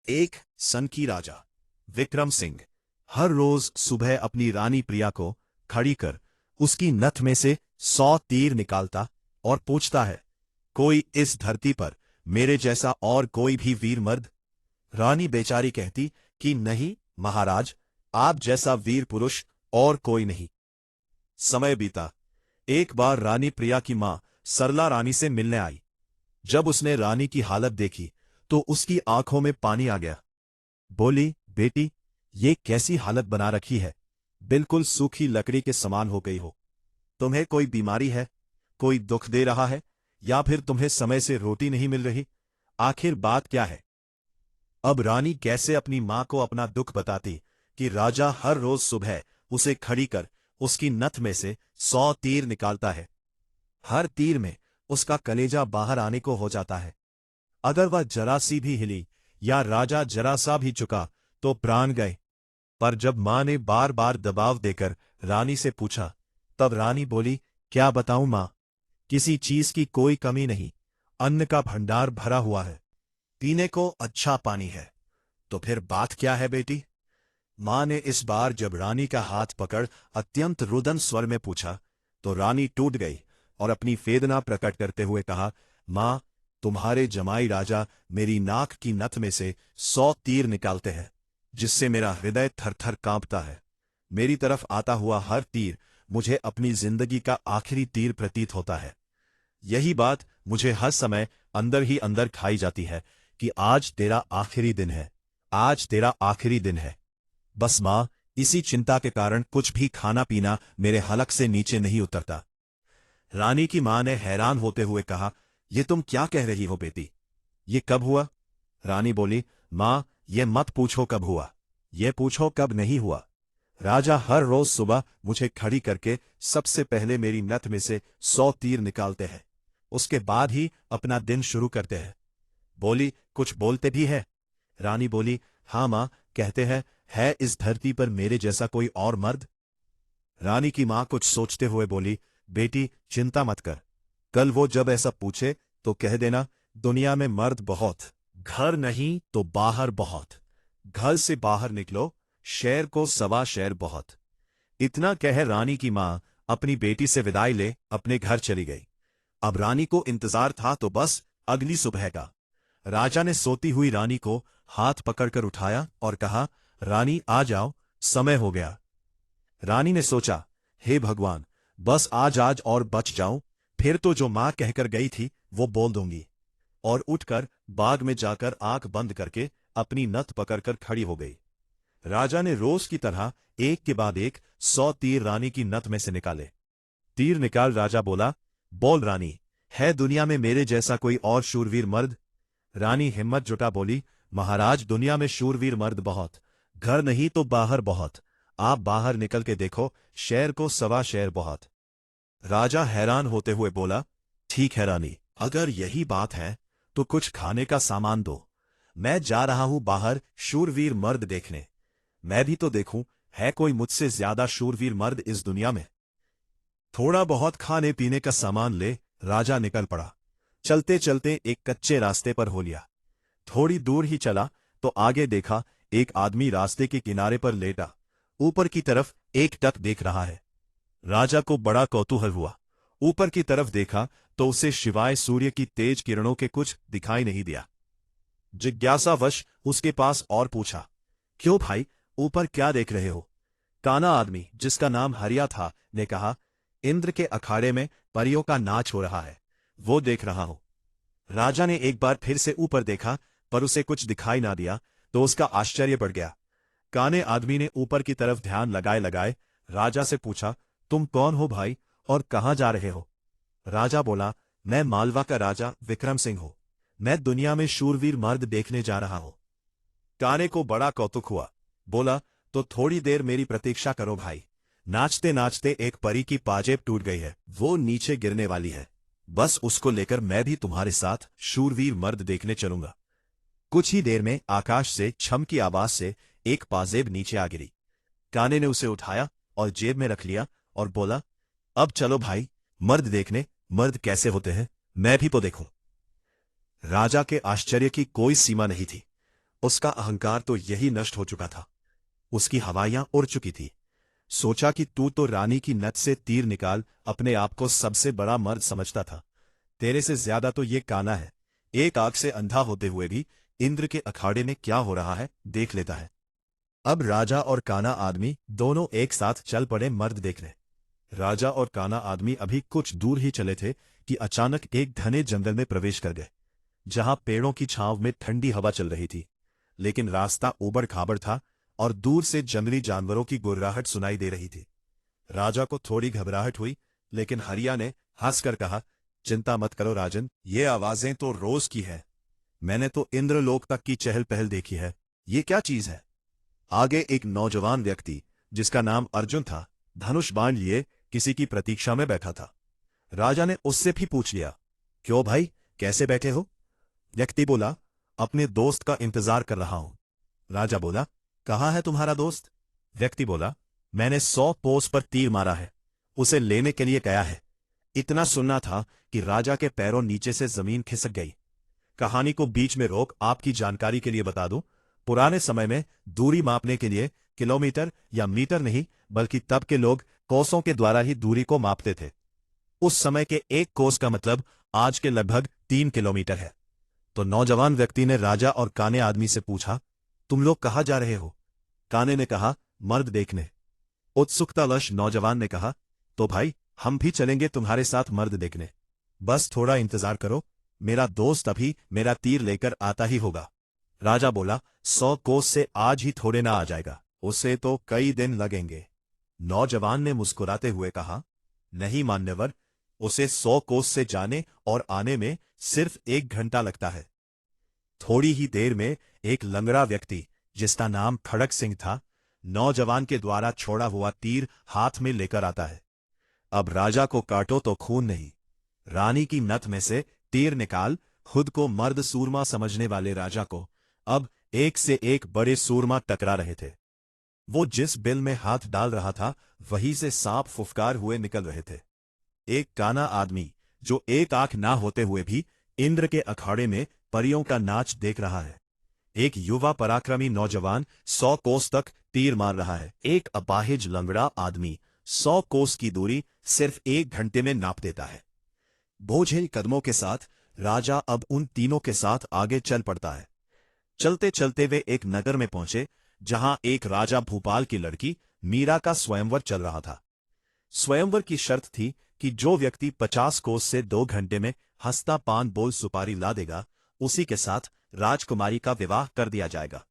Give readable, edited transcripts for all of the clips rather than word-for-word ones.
एक सनकी राजा विक्रम सिंह हर रोज सुबह अपनी रानी प्रिया को खड़ी कर उसकी नथ में से 100 तीर निकालता और पूछता है, कोई इस धरती पर मेरे जैसा और कोई भी वीर मर्द? रानी बेचारी कहती कि नहीं महाराज, आप जैसा वीर पुरुष और कोई नहीं। समय बीता। एक बार रानी प्रिया की मां सरला रानी से मिलने आई। जब उसने रानी की हालत देखी तो उसकी आंखों में पानी आ गया। बोली, बेटी, ये कैसी हालत बना रखी है? बिल्कुल सूखी लकड़ी के समान हो गई हो। तुम्हें कोई बीमारी है? कोई दुख दे रहा है? या फिर तुम्हें समय से रोटी नहीं मिल रही? आखिर बात क्या है? अब रानी कैसे अपनी मां को अपना दुख बताती कि राजा हर रोज सुबह उसे खड़ी कर उसकी नथ में से 100 तीर निकालता है। हर तीर में उसका कलेजा बाहर आने को हो जाता है। अगर वह जरा सी भी हिली या राजा जरा सा भी झुका तो प्राण गए। पर जब मां ने बार बार दबाव देकर रानी से पूछा, तब रानी बोली, क्या बताऊं मां, किसी चीज की कोई कमी नहीं। अन्न का भंडार भरा हुआ है, पीने को अच्छा पानी है। तो फिर बात क्या है बेटी? मां ने इस बार जब रानी का हाथ पकड़ अत्यंत रुदन स्वर में पूछा तो रानी टूट गई और अपनी वेदना प्रकट करते हुए कहा, मां, तुम्हारे जमाई राजा मेरी नाक की नथ में से 100 तीर निकालते हैं, जिससे मेरा हृदय थरथर कांपता है। मेरी तरफ आता हुआ हर तीर मुझे अपनी जिंदगी का आखिरी तीर प्रतीत होता है। यही बात मुझे हर समय अंदर ही अंदर खाई जाती है कि आज तेरा आखिरी दिन है, आज तेरा आखिरी दिन है। बस मां, इसी चिंता के कारण कुछ भी खाना पीना मेरे हलक से नीचे नहीं उतरता। रानी की मां ने हैरान होते हुए कहा, ये तुम क्या कह रही हो बेटी? ये कब हुआ? रानी बोली, मां, ये मत पूछो कब हुआ, ये पूछो कब नहीं हुआ। राजा हर रोज सुबह मुझे खड़ी करके सबसे पहले मेरी नथ में से 100 तीर निकालते हैं, उसके बाद ही अपना दिन शुरू करते हैं। बोली, कुछ बोलते भी है? रानी बोली, हां मां, कहते हैं, है इस धरती पर मेरे जैसा कोई और मर्द? रानी की मां कुछ सोचते हुए बोली, बेटी, चिंता मत कर। कल वो जब ऐसा पूछे तो कह देना, दुनिया में मर्द बहुत, घर नहीं तो बाहर बहुत। घर से बाहर निकलो, शेर को सवा शेर बहुत। इतना कह रानी की मां अपनी बेटी से विदाई ले अपने घर चली गई। अब रानी को इंतजार था तो बस अगली सुबह का। राजा ने सोती हुई रानी को हाथ पकड़कर उठाया और कहा, रानी आ जाओ, समय हो गया। रानी ने सोचा, हे भगवान, बस आज और बच जाऊं, फिर तो जो मां कहकर गई थी वो बोल दूंगी। और उठकर बाग में जाकर आंख बंद करके अपनी नथ पकड़कर खड़ी हो गई। राजा ने रोज की तरह एक के बाद एक 100 तीर रानी की नथ में से निकाले। तीर निकाल राजा बोला, बोल रानी, है दुनिया में मेरे जैसा कोई और शूरवीर मर्द? रानी हिम्मत जुटा बोली, महाराज, दुनिया में शूरवीर मर्द बहुत, घर नहीं तो बाहर बहुत। आप बाहर निकल के देखो, शेर को सवा शेर बहुत। राजा हैरान होते हुए बोला, ठीक है रानी, अगर यही बात है तो कुछ खाने का सामान दो। मैं जा रहा हूं बाहर शूरवीर मर्द देखने। मैं भी तो देखूं, है कोई मुझसे ज्यादा शूरवीर मर्द इस दुनिया में। थोड़ा बहुत खाने पीने का सामान ले राजा निकल पड़ा। चलते चलते एक कच्चे रास्ते पर हो लिया। थोड़ी दूर ही चला तो आगे देखा, एक आदमी रास्ते के किनारे पर लेटा ऊपर की तरफ एक टक देख रहा है। राजा को बड़ा कौतूहल हुआ। ऊपर की तरफ देखा तो उसे सिवाय सूर्य की तेज किरणों के कुछ दिखाई नहीं दिया। जिज्ञासावश उसके पास और पूछा, क्यों भाई, ऊपर क्या देख रहे हो? काना आदमी, जिसका नाम हरिया था, ने कहा, इंद्र के अखाड़े में परियों का नाच हो रहा है, वो देख रहा हूं। राजा ने एक बार फिर से ऊपर देखा पर उसे कुछ दिखाई ना दिया तो उसका आश्चर्य बढ़ गया। काने आदमी ने ऊपर की तरफ ध्यान लगाए लगाए राजा से पूछा, तुम कौन हो भाई और कहां जा रहे हो? राजा बोला, मैं मालवा का राजा विक्रम सिंह हूं। मैं दुनिया में शूरवीर मर्द देखने जा रहा हूं। काने को बड़ा कौतुक हुआ। बोला, तो थोड़ी देर मेरी प्रतीक्षा करो भाई। नाचते नाचते एक परी की पाजेब टूट गई है, वो नीचे गिरने वाली है। बस उसको लेकर मैं भी तुम्हारे साथ शूरवीर मर्द देखने चलूंगा। कुछ ही देर में आकाश से छम की आवाज से एक पाजेब नीचे आ गिरी। काने ने उसे उठाया और जेब में रख लिया और बोला, अब चलो भाई मर्द देखने। मर्द कैसे होते हैं मैं भी तो देखूं। राजा के आश्चर्य की कोई सीमा नहीं थी। उसका अहंकार तो यही नष्ट हो चुका था। उसकी हवाइयां उड़ चुकी थी। सोचा कि तू तो रानी की नथ से तीर निकाल अपने आप को सबसे बड़ा मर्द समझता था। तेरे से ज्यादा तो ये काना है। एक आंख से अंधा होते हुए भी इंद्र के अखाड़े में क्या हो रहा है देख लेता है। अब राजा और काना आदमी दोनों एक साथ चल पड़े मर्द देखने। राजा और काना आदमी अभी कुछ दूर ही चले थे कि अचानक एक घने जंगल में प्रवेश कर गए, जहां पेड़ों की छांव में ठंडी हवा चल रही थी, लेकिन रास्ता ऊबड़ खाबड़ था और दूर से जंगली जानवरों की गुर्राहट सुनाई दे रही थी। राजा को थोड़ी घबराहट हुई, लेकिन हरिया ने हंसकर कहा, चिंता मत करो राजन, ये आवाजें तो रोज की है। मैंने तो इंद्रलोक तक की चहल पहल देखी है। ये क्या चीज है? आगे एक नौजवान व्यक्ति, जिसका नाम अर्जुन था, धनुष बाण लिए किसी की प्रतीक्षा में बैठा था। राजा ने उससे भी पूछ लिया, क्यों भाई, कैसे बैठे हो? व्यक्ति बोला, अपने दोस्त का इंतजार कर रहा हूं। राजा बोला, कहाँ है तुम्हारा दोस्त? व्यक्ति बोला, मैंने 100 कोस पर तीर मारा है, उसे लेने के लिए गया है। इतना सुनना था कि राजा के पैरों नीचे से जमीन खिसक गई। कहानी को बीच में रोक आपकी जानकारी के लिए बता दूं, पुराने समय में दूरी मापने के लिए किलोमीटर या मीटर नहीं, बल्कि तब के लोग कोसों के द्वारा ही दूरी को मापते थे। उस समय के एक कोस का मतलब आज के लगभग 3 किलोमीटर है। तो नौजवान व्यक्ति ने राजा और काने आदमी से पूछा, तुम लोग कहाँ जा रहे हो? काने ने कहा, मर्द देखने। उत्सुकतावश नौजवान ने कहा, तो भाई हम भी चलेंगे तुम्हारे साथ मर्द देखने। बस थोड़ा इंतजार करो, मेरा दोस्त अभी मेरा तीर लेकर आता ही होगा। राजा बोला, 100 कोस से आज ही थोड़े ना आ जाएगा, उसे तो कई दिन लगेंगे। नौजवान ने मुस्कुराते हुए कहा, नहीं मान्यवर, उसे 100 कोस से जाने और आने में सिर्फ 1 घंटा लगता है। थोड़ी ही देर में एक लंगड़ा व्यक्ति, जिसका नाम खड़क सिंह था, नौजवान के द्वारा छोड़ा हुआ तीर हाथ में लेकर आता है। अब राजा को काटो तो खून नहीं, रानी की नथ में से तीर निकाल। खुद को मर्द सूरमा समझने वाले राजा को अब एक से एक बड़े सूरमा टकरा रहे थे। वो जिस बिल में हाथ डाल रहा था, वहीं से सांप फुफकार हुए निकल रहे थे। एक काना आदमी, जो एक आंख ना होते हुए भी इंद्र के अखाड़े में परियों का नाच देख रहा है। एक युवा पराक्रमी नौजवान 100 कोस तक तीर मार रहा है। एक अपाहिज लंगड़ा आदमी 100 कोस की दूरी सिर्फ 1 घंटे में नाप देता है। बोझिल कदमों के साथ राजा अब उन तीनों के साथ आगे चल पड़ता है। चलते चलते वे एक नगर में पहुंचे, जहां एक राजा भूपाल की लड़की मीरा का स्वयंवर चल रहा था। स्वयंवर की शर्त थी कि जो व्यक्ति 50 कोस से 2 घंटे में हंसता पान बोल सुपारी ला देगा, उसी के साथ राजकुमारी का विवाह कर दिया जाएगा।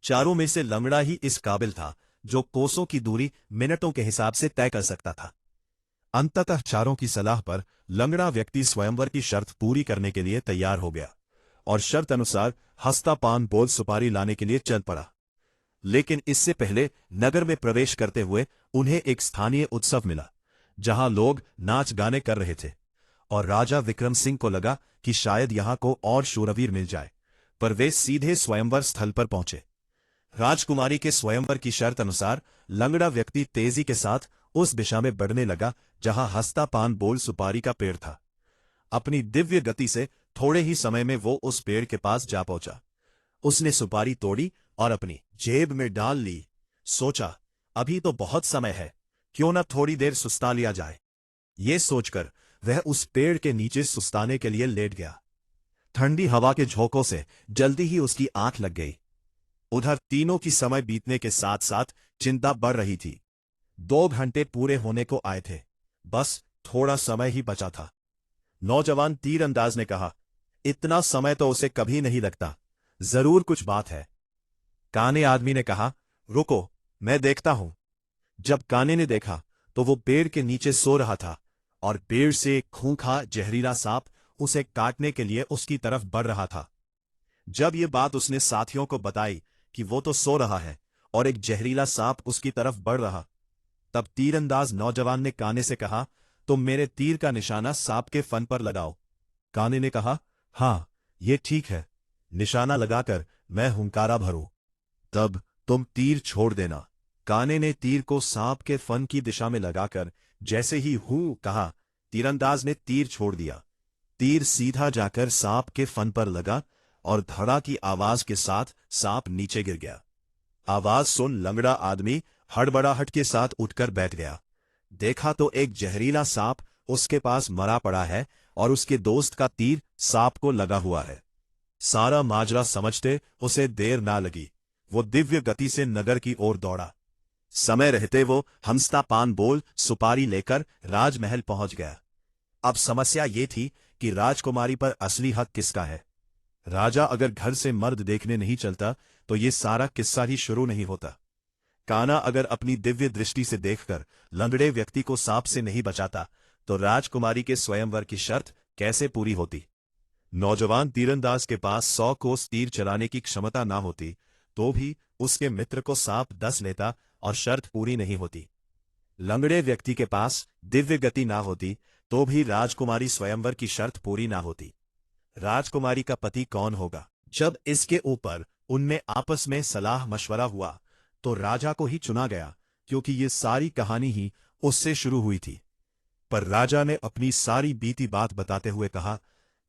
चारों में से लंगड़ा ही इस काबिल था जो कोसों की दूरी मिनटों के हिसाब से तय कर सकता था। अंततः चारों की सलाह पर लंगड़ा व्यक्ति स्वयंवर की शर्त पूरी करने के लिए तैयार हो गया और शर्त अनुसार हंसता पान बोल सुपारी लाने के लिए चल पड़ा। लेकिन इससे पहले नगर में प्रवेश करते हुए उन्हें एक स्थानीय उत्सव मिला, जहां लोग नाच गाने कर रहे थे, और राजा विक्रम सिंह को लगा कि शायद यहां को और शूरवीर मिल जाए, पर वे सीधे स्वयंवर स्थल पर पहुंचे। राजकुमारी के स्वयंवर की शर्त अनुसार लंगड़ा व्यक्ति तेजी के साथ उस दिशा में बढ़ने लगा जहां हंसता पान बोल सुपारी का पेड़ था। अपनी दिव्य गति से थोड़े ही समय में वो उस पेड़ के पास जा पहुंचा। उसने सुपारी तोड़ी और अपनी जेब में डाल ली। सोचा, अभी तो बहुत समय है, क्यों न थोड़ी देर सुस्ता लिया जाए। ये सोचकर वह उस पेड़ के नीचे सुस्ताने के लिए लेट गया। ठंडी हवा के झोंकों से जल्दी ही उसकी आंख लग गई। उधर तीनों की समय बीतने के साथ साथ चिंता बढ़ रही थी। 2 घंटे पूरे होने को आए थे, बस थोड़ा समय ही बचा था। नौजवान तीरंदाज ने कहा, इतना समय तो उसे कभी नहीं लगता, जरूर कुछ बात है। काने आदमी ने कहा, रुको, मैं देखता हूं। जब काने ने देखा तो वो पेड़ के नीचे सो रहा था और पेड़ से एक खूंखार जहरीला सांप उसे काटने के लिए उसकी तरफ बढ़ रहा था। जब ये बात उसने साथियों को बताई कि वो तो सो रहा है और एक जहरीला सांप उसकी तरफ बढ़ रहा, तब तीरंदाज नौजवान ने काने से कहा, तुम मेरे तीर का निशाना सांप के फन पर लगाओ। काने ने कहा, हां, ये ठीक है, निशाना लगाकर मैं हुंकारा भरूं, तब तुम तीर छोड़ देना। काने ने तीर को सांप के फन की दिशा में लगाकर जैसे ही हूं कहा, तीरंदाज ने तीर छोड़ दिया। तीर सीधा जाकर सांप के फन पर लगा और धड़ा की आवाज के साथ सांप नीचे गिर गया। आवाज सुन लंगड़ा आदमी हड़बड़ाहट के साथ उठकर बैठ गया। देखा तो एक जहरीला सांप उसके पास मरा पड़ा है और उसके दोस्त का तीर सांप को लगा हुआ है। सारा माजरा समझते उसे देर ना लगी। वो दिव्य गति से नगर की ओर दौड़ा। समय रहते वो हंसता पान बोल सुपारी लेकर राजमहल पहुंच गया। अब समस्या ये थी कि राजकुमारी पर असली हक किसका है। राजा अगर घर से मर्द देखने नहीं चलता तो ये सारा किस्सा ही शुरू नहीं होता। कान्हा अगर अपनी दिव्य दृष्टि से देखकर लंगड़े व्यक्ति को सांप से नहीं बचाता तो राजकुमारी के स्वयंवर की शर्त कैसे पूरी होती। नौजवान तीरंदाज के पास 100 कोस तीर चलाने की क्षमता ना होती तो भी उसके मित्र को सांप डस लेता और शर्त पूरी नहीं होती। लंगड़े व्यक्ति के पास दिव्य गति ना होती तो भी राजकुमारी स्वयंवर की शर्त पूरी ना होती। राजकुमारी का पति कौन होगा? जब इसके ऊपर उनमें आपस में सलाह मशवरा हुआ तो राजा को ही चुना गया, क्योंकि ये सारी कहानी ही उससे शुरू हुई थी। पर राजा ने अपनी सारी बीती बात बताते हुए कहा,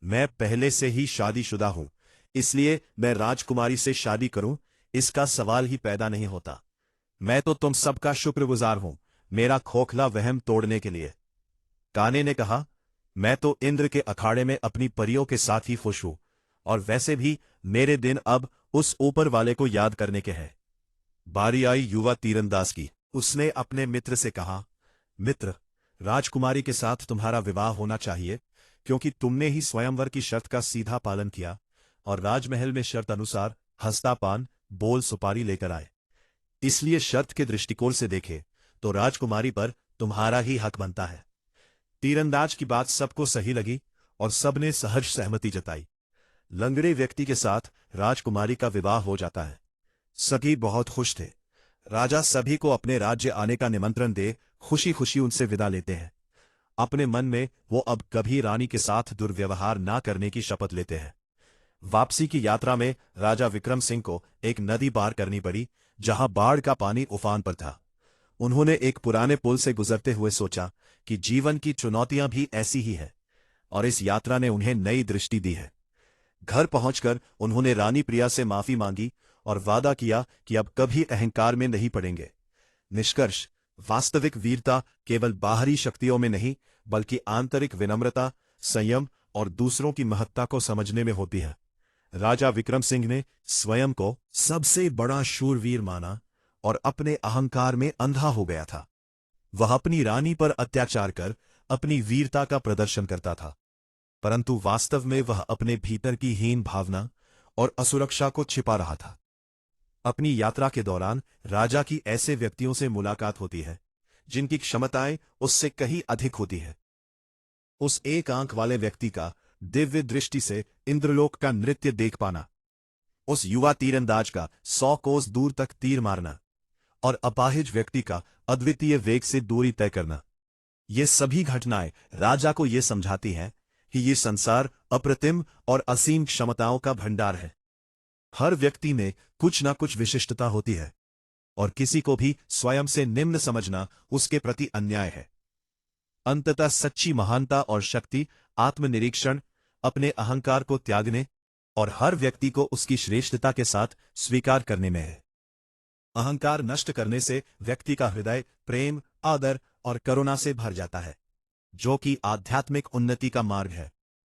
मैं पहले से ही शादीशुदा हूं, इसलिए मैं राजकुमारी से शादी करूं इसका सवाल ही पैदा नहीं होता। मैं तो तुम सबका शुक्रगुजार हूं मेरा खोखला वहम तोड़ने के लिए। कान्हा ने कहा, मैं तो इंद्र के अखाड़े में अपनी परियों के साथ ही खुश हूं, और वैसे भी मेरे दिन अब उस ऊपर वाले को याद करने के हैं। बारी आई युवा तीरंदाज की। उसने अपने मित्र से कहा, मित्र, राजकुमारी के साथ तुम्हारा विवाह होना चाहिए, क्योंकि तुमने ही स्वयंवर की शर्त का सीधा पालन किया और राजमहल में शर्त अनुसार हंसता पान बोल सुपारी लेकर आए। इसलिए शर्त के दृष्टिकोण से देखे तो राजकुमारी पर तुम्हारा ही हक बनता है। तीरंदाज की बात सबको सही लगी और सबने सहज सहमति जताई। लंगड़े व्यक्ति के साथ राजकुमारी का विवाह हो जाता है। सभी बहुत खुश थे। राजा सभी को अपने राज्य आने का निमंत्रण दे खुशी खुशी उनसे विदा लेते हैं। अपने मन में वो अब कभी रानी के साथ दुर्व्यवहार ना करने की शपथ लेते हैं। वापसी की यात्रा में राजा विक्रम सिंह को एक नदी पार करनी पड़ी, जहां बाढ़ का पानी उफान पर था। उन्होंने एक पुराने पुल से गुजरते हुए सोचा कि जीवन की चुनौतियां भी ऐसी ही है, और इस यात्रा ने उन्हें नई दृष्टि दी है। घर पहुंचकर उन्होंने रानी प्रिया से माफी मांगी और वादा किया कि अब कभी अहंकार में नहीं पड़ेंगे। निष्कर्ष, वास्तविक वीरता केवल बाहरी शक्तियों में नहीं, बल्कि आंतरिक विनम्रता, संयम और दूसरों की महत्ता को समझने में होती है। राजा विक्रम सिंह ने स्वयं को सबसे बड़ा शूरवीर माना और अपने अहंकार में अंधा हो गया था। वह अपनी रानी पर अत्याचार कर अपनी वीरता का प्रदर्शन करता था, परंतु वास्तव में वह अपने भीतर की हीन भावना और असुरक्षा को छिपा रहा था। अपनी यात्रा के दौरान राजा की ऐसे व्यक्तियों से मुलाकात होती है जिनकी क्षमताएं उससे कहीं अधिक होती है। उस एक आंख वाले व्यक्ति का दिव्य दृष्टि से इंद्रलोक का नृत्य देख पाना, उस युवा तीरंदाज का 100 कोस दूर तक तीर मारना और अपाहिज व्यक्ति का अद्वितीय वेग से दूरी तय करना, ये सभी घटनाएं राजा को ये समझाती हैं कि ये संसार अप्रतिम और असीम क्षमताओं का भंडार है। हर व्यक्ति में कुछ ना कुछ विशिष्टता होती है और किसी को भी स्वयं से निम्न समझना उसके प्रति अन्याय है। अंततः सच्ची महानता और शक्ति आत्मनिरीक्षण, अपने अहंकार को त्यागने और हर व्यक्ति को उसकी श्रेष्ठता के साथ स्वीकार करने में है। अहंकार नष्ट करने से व्यक्ति का हृदय प्रेम, आदर और करुणा से भर जाता है, जो कि आध्यात्मिक उन्नति का मार्ग है।